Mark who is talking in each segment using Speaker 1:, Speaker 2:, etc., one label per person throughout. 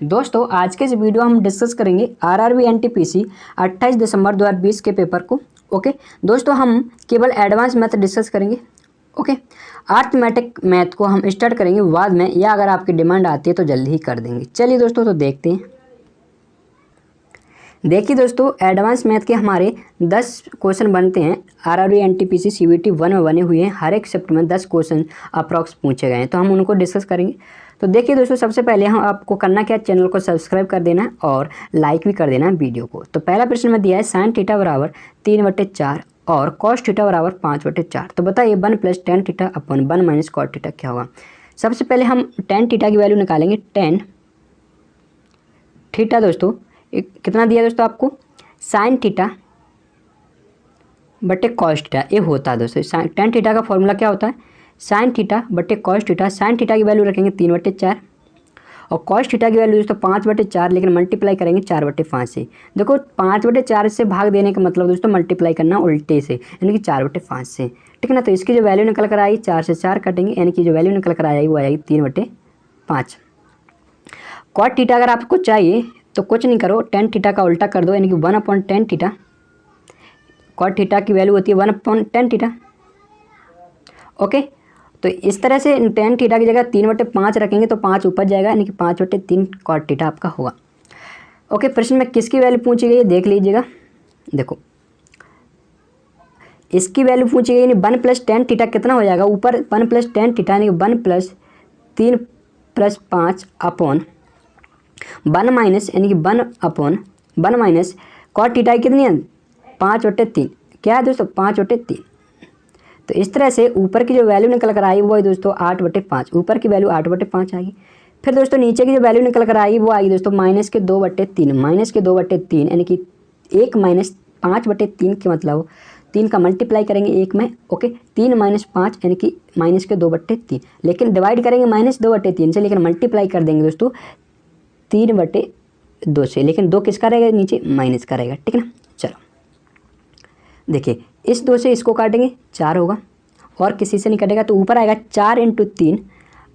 Speaker 1: दोस्तों आज के इस वीडियो हम डिस्कस करेंगे आरआरबी एनटीपीसी 28 दिसंबर 2020 के पेपर को। ओके दोस्तों, हम केवल एडवांस मैथ डिस्कस करेंगे। ओके, अर्थमेटिक मैथ को हम स्टार्ट करेंगे बाद में, या अगर आपकी डिमांड आती है तो जल्दी ही कर देंगे। चलिए दोस्तों, तो देखते हैं। देखिए दोस्तों, एडवांस मैथ के हमारे 10 क्वेश्चन बनते हैं। आरआरबी एनटीपीसी सीवीटी 1 में बने हुए हैं। हर एक शिफ्ट में 10 क्वेश्चन अप्रॉक्स पूछे गए हैं, तो हम उनको डिस्कस करेंगे। तो देखिए दोस्तों, सबसे पहले हम आपको करना क्या है, चैनल को सब्सक्राइब कर देना है और लाइक भी कर देना है वीडियो को। तो पहला प्रश्न में दिया है साइन थीटा बराबर 3/4 और कॉस थीटा बराबर 5/4। तो बताइए 1 + tan थीटा अपन 1 - cot थीटा क्या होगा। सबसे पहले हम tan थीटा की वैल्यू निकालेंगे। tan थीटा दोस्तों कितना दिया दोस्तों आपको, साइन थीटा बटे कॉस थीटा ये होता है दोस्तों। tan थीटा का फॉर्मूला क्या होता है, साइन थीटा बटे कॉस थीटा। साइन थीटा की वैल्यू रखेंगे 3/4 और कॉस थीटा की वैल्यू दोस्तों 5/4, लेकिन मल्टीप्लाई करेंगे 4/5 से। देखो 5/4 से भाग देने का मतलब दोस्तों मल्टीप्लाई करना उल्टे से, यानी कि 4/5 से। ठीक है ना। तो इसकी जो वैल्यू निकल कर आई 4 से 4 कटेंगे, यानी कि जो वैल्यू निकल कर आएगी वो आएगी 3/5। कॉट थीटा अगर आपको चाहिए तो कुछ नहीं करो, tan थीटा का उल्टा कर दो, यानी कि 1/tan थीटा। कॉट थीटा की वैल्यू होती है 1/tan थीटा। ओके, तो इस तरह से tan थीटा की जगह 3/5 रखेंगे तो 5 ऊपर जाएगा, यानी कि 5/3 कॉट थीटा आपका होगा। ओके, प्रश्न में किसकी वैल्यू पूछी गई है देख लीजिएगा। देखो इसकी वैल्यू पूछी गई, यानी 1 + tan थीटा कितना हो जाएगा, ऊपर 1 + tan थीटा यानी कि 1 + 3 + 5 अपॉन 1 माइनस, यानी कि 1 माइनस कॉट थीटा कितनी है 5/3। क्या है दोस्तों 5/3। तो इस तरह से ऊपर की जो वैल्यू निकल कर आई वो है दोस्तों 8/5। ऊपर की वैल्यू 8/5 आएगी। फिर दोस्तों नीचे की जो वैल्यू निकल कर आई वो आएगी दोस्तों -2/3। -2/3 यानी कि 1 - 5/3 के मतलब 3 का मल्टीप्लाई करेंगे 1 में। ओके, 3 - 5 यानी कि -2/3, लेकिन डिवाइड करेंगे -2/3 से, लेकिन मल्टीप्लाई कर देंगे दोस्तों 3/2 से, लेकिन 2 किसका रहेगा नीचे, माइनस का रहेगा। ठीक है ना। चलो देखिए, इस 2 से इसको काटेंगे 4 होगा, और किसी से नहीं कटेगा तो ऊपर आएगा 4 × 3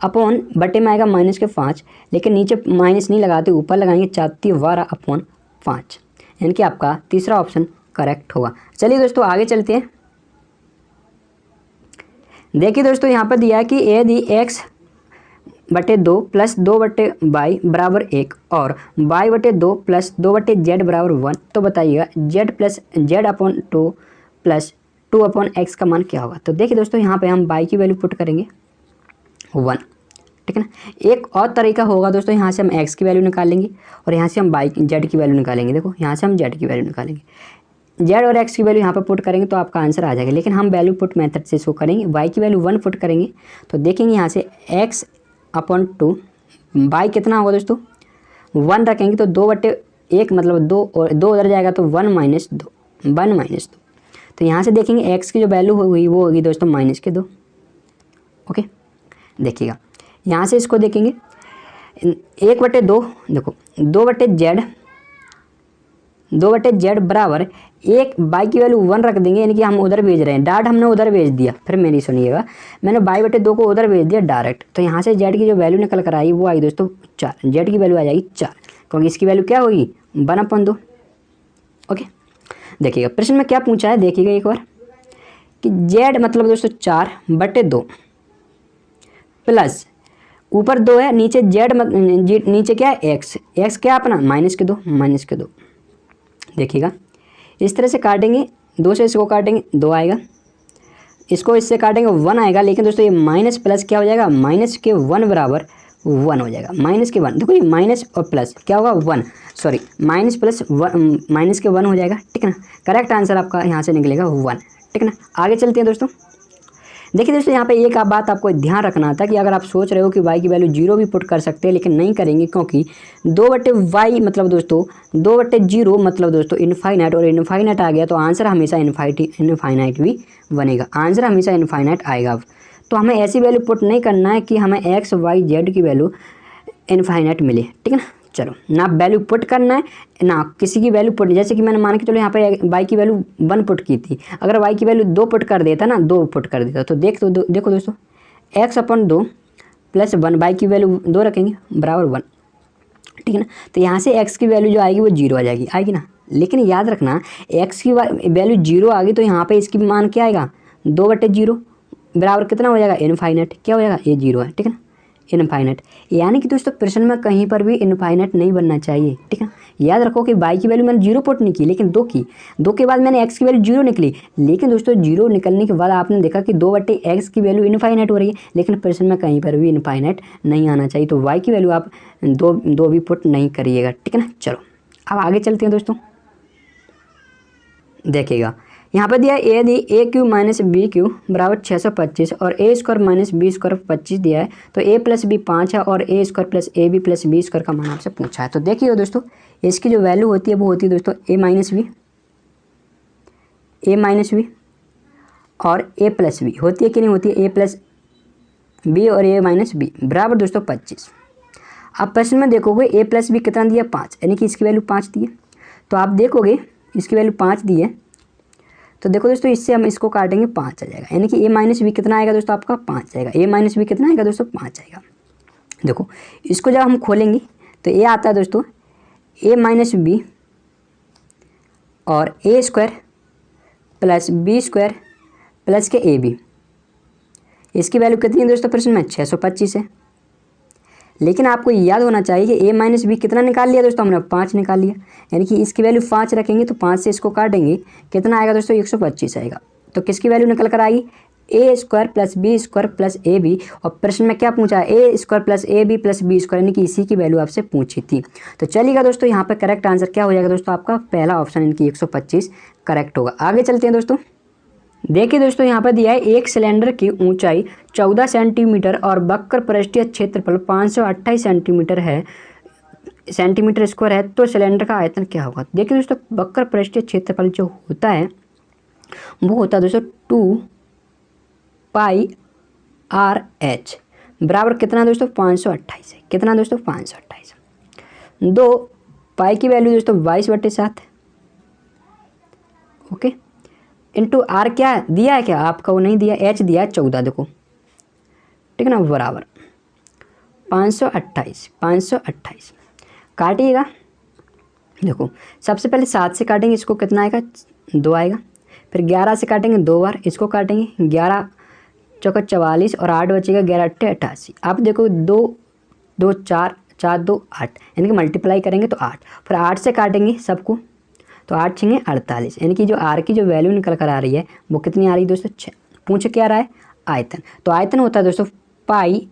Speaker 1: अपॉन बटे में आएगा -5, लेकिन नीचे माइनस नहीं लगाते, ऊपर लगाएंगे 4×12/5, यानी कि आपका तीसरा ऑप्शन करेक्ट होगा। चलिए दोस्तों आगे चलते हैं। देखिए दोस्तों, यहाँ पर दिया है कि यदि x/2 + 2/y बराबर 1 और y/2 + 2/z बराबर 1, तो बताइएगा z + z/2 + 2/x का मान क्या होगा। तो देखिए दोस्तों, यहाँ पे हम y की वैल्यू पुट करेंगे 1। ठीक है ना। एक और तरीका होगा दोस्तों, यहाँ से हम x की वैल्यू निकाल लेंगे और यहाँ से हम z की वैल्यू निकालेंगे। देखो यहाँ से हम z की वैल्यू निकालेंगे, z और x की वैल्यू यहाँ पर पुट करेंगे तो आपका आंसर आ जाएगा, लेकिन हम वैल्यू पुट मेथड से शो करेंगे। y की वैल्यू 1 पुट करेंगे तो देखेंगे यहाँ से x/2, y कितना होगा दोस्तों 1 रखेंगे तो 2/1 मतलब 2, और 2 उधर जाएगा तो 1 - 2। तो यहाँ से देखेंगे x की जो वैल्यू हुई वो होगी दोस्तों -2। ओके, देखिएगा यहाँ से इसको देखेंगे 1/2, देखो 2/z बराबर 1, y की वैल्यू 1 रख देंगे, यानी कि हम उधर भेज रहे हैं, डाट हमने उधर भेज दिया। फिर मेरी सुनिएगा, मैंने y/2 को उधर भेज दिया डायरेक्ट, तो यहाँ से z की जो वैल्यू निकल कर आई वो आई दोस्तों 4। z की वैल्यू आ जाएगी 4, क्योंकि इसकी वैल्यू क्या होगी 1/2। ओके, देखिएगा प्रश्न में क्या पूछा है, देखिएगा एक बार कि z मतलब दोस्तों 4/2 प्लस ऊपर 2 है, नीचे नीचे क्या है x क्या अपना -2। देखिएगा इस तरह से काटेंगे, 2 से इसको काटेंगे 2 आएगा, इसको इससे काटेंगे 1 आएगा, लेकिन दोस्तों ये माइनस प्लस क्या हो जाएगा, -1 बराबर 1 हो जाएगा। -1 देखो, ये माइनस और प्लस क्या होगा 1, सॉरी माइनस प्लस -1 हो जाएगा। ठीक है ना। करेक्ट आंसर आपका यहाँ से निकलेगा 1। ठीक है ना। आगे चलते हैं दोस्तों। देखिए दोस्तों, यहाँ पे एक बात आपको ध्यान रखना था कि अगर आप सोच रहे हो कि y की वैल्यू 0 भी पुट कर सकते हैं, लेकिन नहीं करेंगे, क्योंकि 2/y मतलब दोस्तों 2/0 मतलब दोस्तों इनफाइनाइट, और इनफाइनाइट आ गया तो आंसर हमेशा इनफाइनाइट भी बनेगा, आंसर हमेशा इनफाइनाइट आएगा। तो हमें ऐसी वैल्यू पुट नहीं करना है कि हमें x y z की वैल्यू इनफाइनाइट मिले। ठीक है ना। चलो, ना वैल्यू पुट करना है ना किसी की वैल्यू पुट, जैसे कि मैंने मान के चलो यहाँ पे y की वैल्यू 1 पुट की थी, अगर y की वैल्यू 2 पुट कर देता ना, 2 पुट कर देता तो देखो दोस्तों x/2 + 1, y की वैल्यू 2 रखेंगे बराबर 1। ठीक है ना। तो यहाँ से x की वैल्यू जो आएगी वो 0 आ जाएगी, आएगी ना। लेकिन याद रखना x की वैल्यू 0 आ गई तो यहाँ पे इसकी मान क्या आएगा 2/0 बराबर कितना हो जाएगा इनफाइनाइट, क्या हो जाएगा ये 0 है, ठीक है ना, इनफाइनाइट। यानी कि दोस्तों प्रश्न में कहीं पर भी इनफाइनाइट नहीं बनना चाहिए, ठीक है। याद रखो कि y की वैल्यू मैंने 0 पुट नहीं की, लेकिन 2 की, 2 के बाद मैंने x की वैल्यू 0 निकली। लेकिन दोस्तों 0 निकलने के बाद आपने देखा कि 2/x की वैल्यू इनफाइनाइट हो रही है, लेकिन प्रश्न में कहीं पर भी इनफाइनाइट नहीं आना चाहिए। तो y की वैल्यू आप दो भी पुट नहीं करिएगा, ठीक है ना। चलो अब आगे चलते हैं दोस्तों। देखिएगा यहाँ पर दिया है यदि ए क्यू माइनस बी क्यू बराबर 625 और A square minus B square 25 दिया है, तो ए प्लस बी 5 है और A square plus A B plus B square का मान आपसे पूछा है। तो देखिए दोस्तों इसकी जो वैल्यू होती है वो होती है दोस्तों ए माइनस बी और ए प्लस बी होती है कि नहीं होती है, ए प्लस बी और ए माइनस बी बराबर दोस्तों 25। अब प्रश्न में देखोगे ए प्लस बी कितना दिया 5, यानी कि इसकी वैल्यू 5 दी है। तो आप देखोगे इसकी वैल्यू 5 दी है, तो देखो दोस्तों इससे हम इसको काटेंगे 5 आ जाएगा, यानी कि ए माइनस बी कितना आएगा दोस्तों आपका 5 आएगा। ए माइनस बी कितना आएगा दोस्तों 5 आएगा। देखो इसको जब हम खोलेंगे तो ये आता है दोस्तों ए माइनस बी और A square plus B square plus K A B. इसकी वैल्यू कितनी है दोस्तों प्रश्न में 625 है। लेकिन आपको याद होना चाहिए कि ए माइनस बी कितना निकाल लिया दोस्तों हमने 5 निकाल लिया, यानी कि इसकी वैल्यू 5 रखेंगे तो 5 से इसको काटेंगे कितना आएगा दोस्तों 125 आएगा। तो किसकी वैल्यू निकल कर आएगी A square plus B square plus A B. और प्रश्न में क्या पूछा है A square plus A B plus B square, यानी कि इसी की वैल्यू आपसे पूछी थी। तो चलिएगा दोस्तों यहाँ पर करेक्ट आंसर क्या हो जाएगा दोस्तों आपका पहला ऑप्शन, यानी कि 125 करेक्ट होगा। आगे चलते हैं दोस्तों। देखिए दोस्तों यहाँ पर दिया है एक सिलेंडर की ऊंचाई 14 सेंटीमीटर और वक्र पृष्ठीय क्षेत्रफल 528 सेंटीमीटर स्क्वायर है, तो सिलेंडर का आयतन क्या होगा। देखिए दोस्तों वक्र पृष्ठीय क्षेत्रफल जो होता है वो होता है दोस्तों 2πr/h बराबर कितना दोस्तों 528 है। कितना दोस्तों 528। 2 पाई की वैल्यू दोस्तों 22/7 ओके, इंटू आर क्या दिया है, क्या आपका वो नहीं दिया, एच दिया है 14 देखो, ठीक है ना, बराबर 528 काटिएगा। देखो सबसे पहले 7 से काटेंगे इसको कितना आएगा 2 आएगा, फिर 11 से काटेंगे 2 बार, इसको काटेंगे 11 चौका 44 और 8 बचेगा 11 8 88। आप देखो 2 2 4 4 2 8, यानी कि मल्टीप्लाई करेंगे तो 8, फिर 8 से काटेंगे सबको तो 8 छेंगे 48, यानी कि जो आर की जो वैल्यू निकल कर आ रही है वो कितनी आ रही है दोस्तों 6। पूछ क्या आ रहा है आयतन, तो आयतन होता है दोस्तों पाई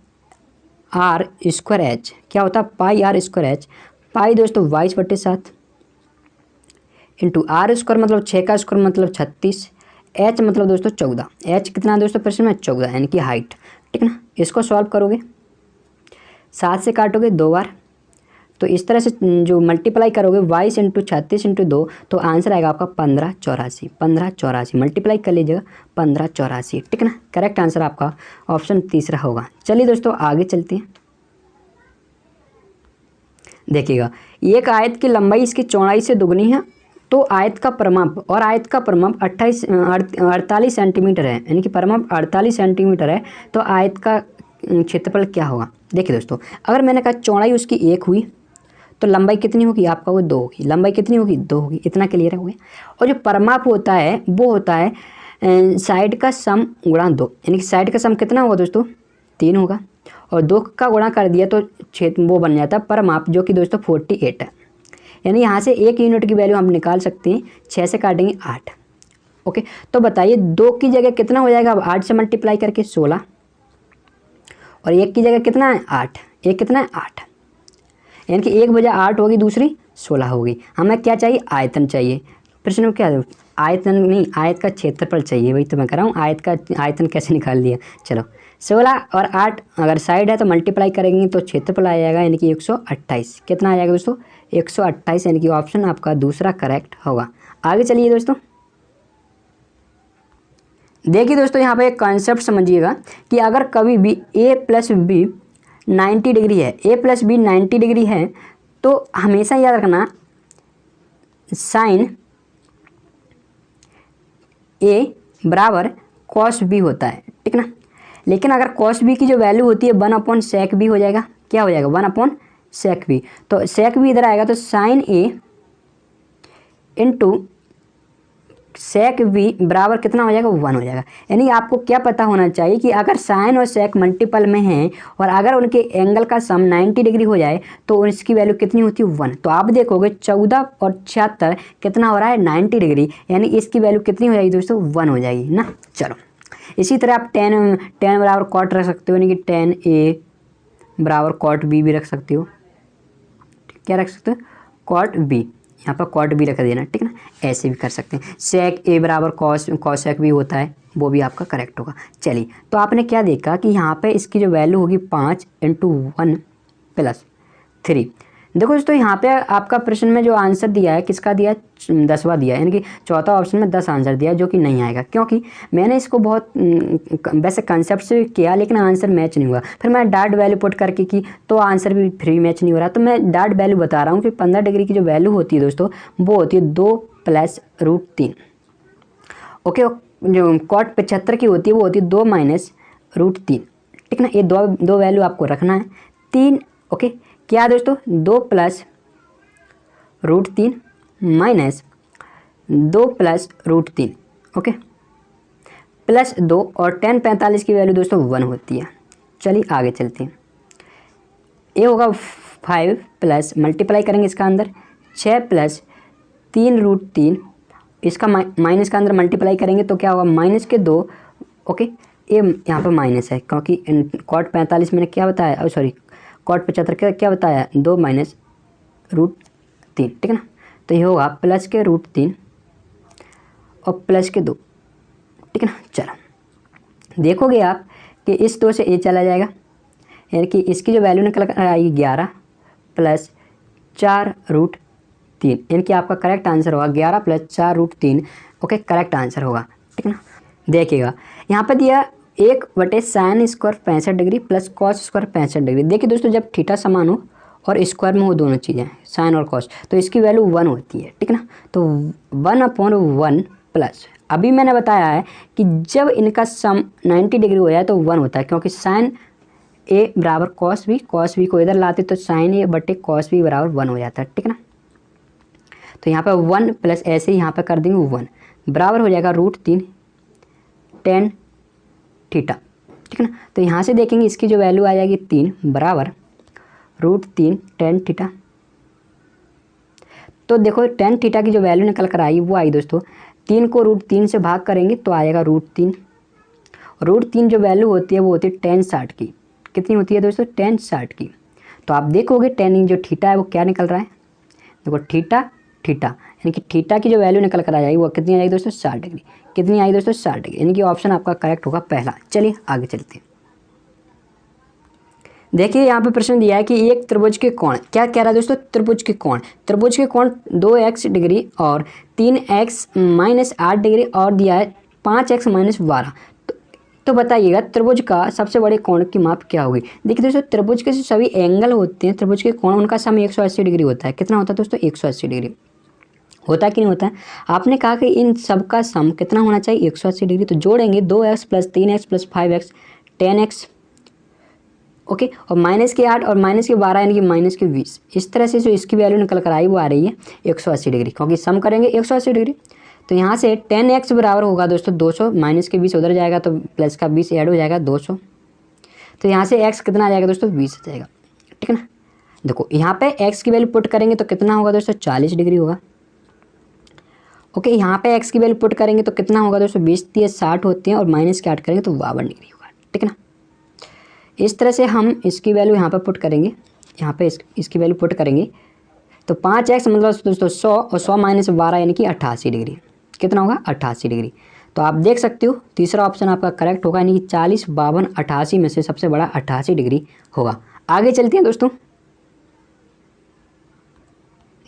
Speaker 1: आर स्क्वायर एच। क्या होता है पाई आर स्क्वायर एच, पाई दोस्तों 22/7 इंटू आर स्क्वायर मतलब 6 का स्क्वायर मतलब 36, एच मतलब दोस्तों 14, एच कितना दोस्तों प्रश्न में 14, यानी कि हाइट, ठीक है ना। इसको सॉल्व करोगे 7 से काटोगे 2 बार, तो इस तरह से जो मल्टीप्लाई करोगे 22 इंटू 36 इंटू 2 तो आंसर आएगा आपका 1584 मल्टीप्लाई कर लीजिएगा 1584, ठीक है ना। करेक्ट आंसर आपका ऑप्शन तीसरा होगा। चलिए दोस्तों आगे चलते हैं। देखिएगा एक आयत की लंबाई इसकी चौड़ाई से दुगनी है, तो आयत का परिमाप और आयत का परिमाप 48 सेंटीमीटर है, यानी कि परिमाप 48 सेंटीमीटर है, तो आयत का क्षेत्रफल क्या होगा। देखिए दोस्तों अगर मैंने कहा चौड़ाई उसकी 1 हुई तो लंबाई कितनी होगी आपका वो 2 होगी, लंबाई कितनी होगी 2 होगी, इतना क्लियर है। और जो परिमाप होता है वो होता है साइड का सम गुणा 2, यानी कि साइड का सम कितना होगा दोस्तों 3 होगा, और 2 का गुणा कर दिया तो क्षेत्र वो बन जाता है परिमाप, जो कि दोस्तों 48 है। यानी यहाँ से 1 यूनिट की वैल्यू हम निकाल सकते हैं, 6 से काटेंगे 8 ओके। तो बताइए 2 की जगह कितना हो जाएगा अब 8 से मल्टीप्लाई करके 16, और 1 की जगह कितना है 8, एक कितना है 8, यानी कि 1 बजा 8 होगी, दूसरी 16 होगी। हमें क्या चाहिए आयतन चाहिए। प्रश्न में क्या आयतन नहीं, आयत का क्षेत्रफल चाहिए, वही तो मैं कर रहा हूँ। आयतन कैसे निकाल दिया। चलो 16 और 8 अगर साइड है तो मल्टीप्लाई करेंगे तो क्षेत्रफल आ जाएगा, यानी कि 128। कितना आ जाएगा दोस्तों 128, यानी कि ऑप्शन आपका दूसरा करेक्ट होगा। आगे चलिए दोस्तों। देखिए दोस्तों यहाँ पे एक कॉन्सेप्ट समझिएगा कि अगर कभी भी a प्लस बी 90 डिग्री है, a प्लस बी 90 डिग्री है, तो हमेशा याद रखना साइन a बराबर कॉस b होता है, ठीक ना। लेकिन अगर कॉस b की जो वैल्यू होती है 1/sec b हो जाएगा, क्या हो जाएगा 1/sec सेक बी, तो सेक बी इधर आएगा तो साइन ए इंटू सेक बी बराबर कितना हो जाएगा, 1 हो जाएगा। यानी आपको क्या पता होना चाहिए कि अगर साइन और सेक मल्टीपल में हैं और अगर उनके एंगल का सम 90 डिग्री हो जाए तो इसकी वैल्यू कितनी होती है, 1। तो आप देखोगे 14 और 76 कितना हो रहा है, 90 डिग्री, यानी इसकी वैल्यू कितनी हो जाएगी दोस्तों, 1 हो जाएगी ना। चलो इसी तरह आप टेन बराबर कॉट रख सकते हो, यानी कि टेन ए बराबर कॉट बी भी रख सकते हो। क्या रख सकते हो, कॉट बी, यहाँ पर कॉट भी रख देना, ठीक है ना। ऐसे भी कर सकते हैं। सेक ए बराबर कॉसेक भी होता है, वो भी आपका करेक्ट होगा। चलिए तो आपने क्या देखा कि यहाँ पे इसकी जो वैल्यू होगी 5 × 1 + 3। देखो दोस्तों यहाँ पे आपका प्रश्न में जो आंसर दिया है किसका दिया है, 10वां दिया है, यानी कि चौथा ऑप्शन में 10 आंसर दिया है, जो कि नहीं आएगा क्योंकि मैंने इसको बहुत वैसे कंसेप्ट से किया लेकिन आंसर मैच नहीं हुआ। फिर मैं डॉट वैल्यू पुट करके की तो आंसर भी फ्री मैच नहीं हो रहा। तो मैं डॉट वैल्यू बता रहा हूँ कि 15 डिग्री की जो वैल्यू होती है दोस्तों वो होती है 2 + √3। ओके, जो कॉट 75 की होती है वो होती है 2 - √3, ठीक ना। ये दो वैल्यू आपको रखना है। 3 ओके क्या है दोस्तों, 2 + √3 माइनस 2 + √3 ओके +2 और tan 45 की वैल्यू दोस्तों 1 होती है। चलिए आगे चलते हैं। ये होगा 5 प्लस मल्टीप्लाई करेंगे इसका अंदर 6 + 3√3, इसका माइनस का अंदर मल्टीप्लाई करेंगे तो क्या होगा, -2 ओके। ये यहाँ पर माइनस है क्योंकि कॉट 45 मैंने क्या बताया, सॉरी कॉट 75 क्या बताया, 2 - √3, ठीक है ना। तो ये होगा +√3 और +2, ठीक है ना। चलो देखोगे आप कि इस 2 से ये चला जाएगा, यानी कि इसकी जो वैल्यू निकल कर आएगी 11 + 4√3, यानी कि आपका करेक्ट आंसर होगा 11 + 4√3 ओके, करेक्ट आंसर होगा, ठीक है ना। देखिएगा यहाँ पर दिया 1/sin² 65 डिग्री + cos² 65 डिग्री। देखिए दोस्तों जब थीटा समान हो और स्क्वायर में हो दोनों चीज़ें साइन और कॉस तो इसकी वैल्यू 1 होती है, ठीक है ना। तो 1/1 प्लस अभी मैंने बताया है कि जब इनका सम 90 डिग्री हो जाए तो 1 होता है क्योंकि साइन ए बराबर कॉस बी को इधर लाते तो साइन ए बटे कॉस बी बराबर 1 हो जाता है, ठीक है ना। तो यहाँ पर 1 प्लस ऐसे ही यहाँ पर कर देंगे 1 बराबर हो जाएगा √3 tan थीटा, ठीक है ना। तो यहाँ से देखेंगे इसकी जो वैल्यू आ जाएगी 3 बराबर √3 tan थीटा। तो देखो tan थीटा की जो वैल्यू निकल कर आई वो आई दोस्तों 3 को √3 से भाग करेंगे तो आएगा √3। √3 जो वैल्यू होती है वो होती है tan 60 की। कितनी होती है दोस्तों, tan 60 की। तो आप देखोगे tan जो थीटा है वो क्या निकल रहा है, देखो थीटा यानी कि थीटा की जो वैल्यू निकल कर आ जाएगी वो कितनी आ जाएगी दोस्तों, 60 डिग्री। कितनी आई दोस्तों, 60 डिग्री, यानी कि ऑप्शन आपका करेक्ट होगा पहला। चलिए आगे चलते हैं। देखिए यहाँ पे प्रश्न दिया है कि एक त्रिभुज के कोण, क्या कह रहा है दोस्तों, त्रिभुज के कोण 2x डिग्री और 3x - 8 डिग्री और दिया है 5x - 12। तो बताइएगा त्रिभुज का सबसे बड़े कोण की माप क्या होगी। देखिए दोस्तों त्रिभुज के सभी एंगल होते हैं, त्रिभुज के कोण उनका सम 180 डिग्री होता है। कितना होता है दोस्तों, 180 डिग्री होता है कि नहीं होता है। आपने कहा कि इन सब का सम कितना होना चाहिए, 180 डिग्री। तो जोड़ेंगे 2x + 3x + 5x 10x okay, और -8 और -12 यानी कि -20। इस तरह से जो इसकी वैल्यू निकल कर आई वो आ रही है 180 डिग्री, क्योंकि सम करेंगे 180 डिग्री। तो यहाँ से 10x बराबर होगा दोस्तों 200, -20 उधर जाएगा तो प्लस का 20 ऐड हो जाएगा 200। तो यहाँ से x कितना आ जाएगा दोस्तों, 20 आ जाएगा, ठीक है ना। देखो यहाँ पे x की वैल्यू पुट करेंगे तो कितना होगा दोस्तों, 40 डिग्री होगा। ओके, यहाँ पे x की वैल्यू पुट करेंगे तो कितना होगा दोस्तों, 20 × 60 होते हैं और -8 करेंगे तो 52 डिग्री होगा, ठीक है ना। इस तरह से हम इसकी वैल्यू यहाँ पर पुट करेंगे, यहाँ पे इसकी वैल्यू पुट करेंगे तो 5x मतलब दोस्तों 100 और 100 - 12 यानी कि 88 डिग्री। कितना होगा, 88 डिग्री। तो आप देख सकते हो तीसरा ऑप्शन आपका करेक्ट होगा, यानी कि 40, 52, 88 में से सबसे बड़ा 88 डिग्री होगा। आगे चलते हैं दोस्तों।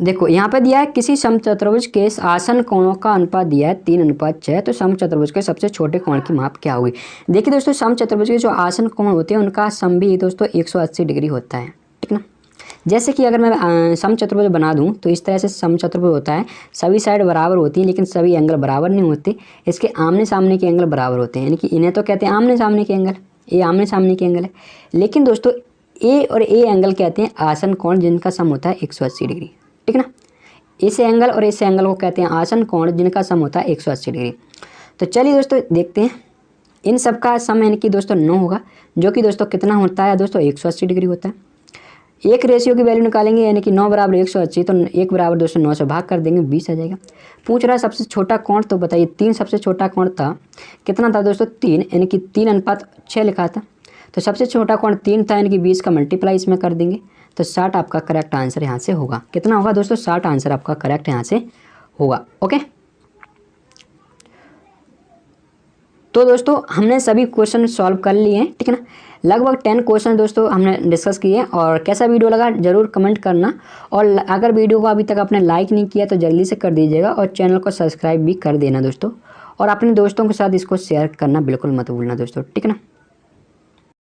Speaker 1: देखो यहाँ पे दिया है किसी समचतुर्भुज के आसन कोणों का अनुपात दिया है 3:6। तो समचतुर्भुज के सबसे छोटे कोण की माप क्या होगी। देखिए दोस्तों समचतुर्भुज के जो आसन कोण होते हैं उनका सम भी दोस्तों 180 डिग्री होता है, ठीक ना। जैसे कि अगर मैं समचतुर्भुज बना दूं तो इस तरह से समचतुर्भुज होता है, सभी साइड बराबर होती हैं लेकिन सभी एंगल बराबर नहीं होते। इसके आमने सामने के एंगल बराबर होते हैं, यानी कि इन्हें तो कहते हैं आमने सामने के एंगल, ये आमने सामने के एंगल है। लेकिन दोस्तों ए और ए एंगल कहते हैं आसन कोण जिनका सम होता है 180 डिग्री, ठीक है ना। इस एंगल और इस एंगल को कहते हैं आसन कोण जिनका सम होता है 180 डिग्री। तो चलिए दोस्तों देखते हैं, इन सब का सम यानी कि दोस्तों 9 होगा, जो कि दोस्तों कितना होता है दोस्तों 180 डिग्री होता है। एक रेशियो की वैल्यू निकालेंगे यानी कि 9 बराबर 180, तो 1 बराबर दोस्तों 9 से भाग कर देंगे, 20 आ जाएगा। पूछ रहा है सबसे छोटा कोण, तो बताइए 3 सबसे छोटा कोण था, कितना था दोस्तों 3, यानी कि 3:6 लिखा था। तो सबसे छोटा कोण 3 था, यानी कि 20 का मल्टीप्लाई इसमें कर देंगे, तो 60 आपका करेक्ट आंसर यहाँ से होगा। कितना होगा दोस्तों 60 आंसर आपका करेक्ट यहाँ से होगा। ओके, तो दोस्तों हमने सभी क्वेश्चन सॉल्व कर लिए हैं, ठीक है ना। लगभग 10 क्वेश्चन दोस्तों हमने डिस्कस किए। और कैसा वीडियो लगा जरूर कमेंट करना, और अगर वीडियो को अभी तक आपने लाइक नहीं किया तो जल्दी से कर दीजिएगा, और चैनल को सब्सक्राइब भी कर देना दोस्तों, और अपने दोस्तों के साथ इसको शेयर करना बिल्कुल मत भूलना दोस्तों, ठीक है ना।